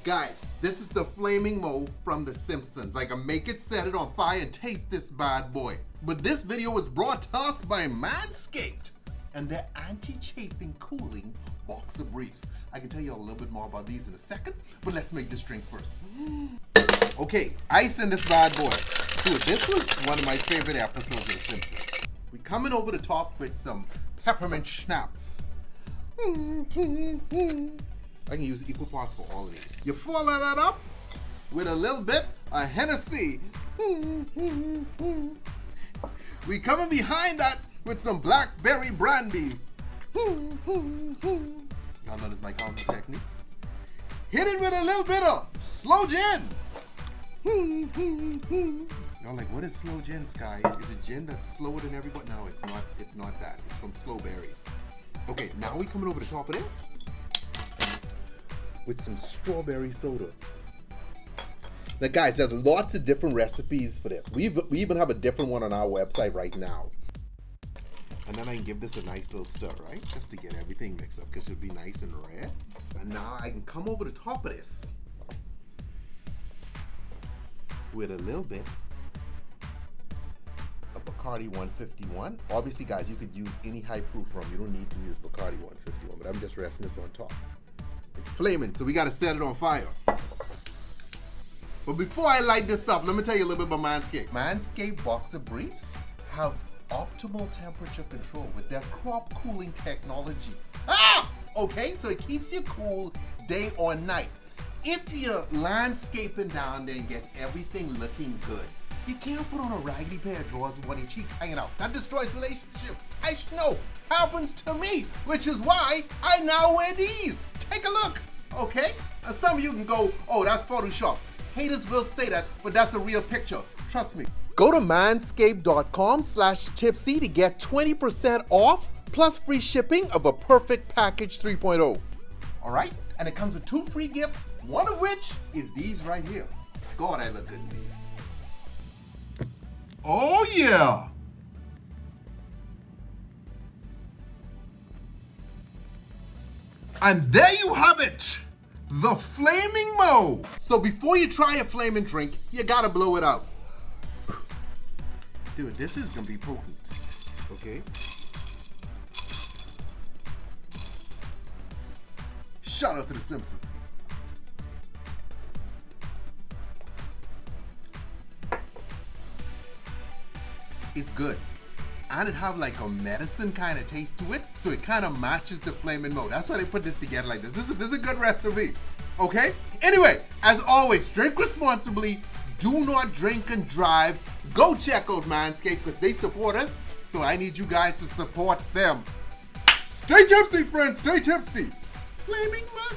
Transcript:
Guys, this is the Flaming Moe from The Simpsons. I can make it, set it on fire, and taste this bad boy. But this video was brought to us by Manscaped and their anti-chafing cooling boxer briefs. I can tell you a little bit more about these in a second, but let's make this drink first. Okay, ice in this bad boy. Dude, this was one of my favorite episodes of The Simpsons. We're coming over the top with some peppermint schnapps. I can use equal parts for all of these. You follow that up with a little bit of Hennessy. We coming behind that with some Blackberry Brandy. Y'all know this is my counter technique. Hit it with a little bit of Sloe Gin. Y'all like, what is Sloe Gin, Sky? Is it gin that's slower than everybody? No, it's not. It's not that. It's from sloe berries. Okay, now we coming over the top of this with some strawberry soda. Now guys, there's lots of different recipes for this. We even have a different one on our website right now. And then I can give this a nice little stir, right? Just to get everything mixed up, because it'll be nice and red. And now I can come over the top of this with a little bit of Bacardi 151. Obviously guys, you could use any high proof rum. You don't need to use Bacardi 151, but I'm just resting this on top. It's flaming, so we gotta set it on fire. But before I light this up, let me tell you a little bit about Manscaped. Manscaped boxer briefs have optimal temperature control with their crop cooling technology. Okay, so it keeps you cool day or night. If you're landscaping down there and get everything looking good, you can't put on a raggedy pair of drawers with one of your cheeks hanging out. That destroys relationship. I know, happens to me, which is why I now wear these. Take a look, okay? And some of you can go, oh, that's Photoshop. Haters will say that, but that's a real picture. Trust me. Go to manscaped.com/tipsy to get 20% off plus free shipping of a perfect package 3.0. All right? And it comes with 2 free gifts, one of which is these right here. God, I look good in these. Oh, yeah. And there you have it, the Flaming Moe. So before you try a flaming drink, you gotta blow it out. Dude, this is gonna be potent, okay? Shout out to The Simpsons. It's good. And it have like a medicine kind of taste to it, so it kind of matches the Flaming Moe. That's why they put this together like this. This is a good recipe, okay? Anyway, as always, drink responsibly. Do not drink and drive. Go check out Manscaped because they support us, so I need you guys to support them. Stay tipsy, friends. Stay tipsy. Flaming Moe.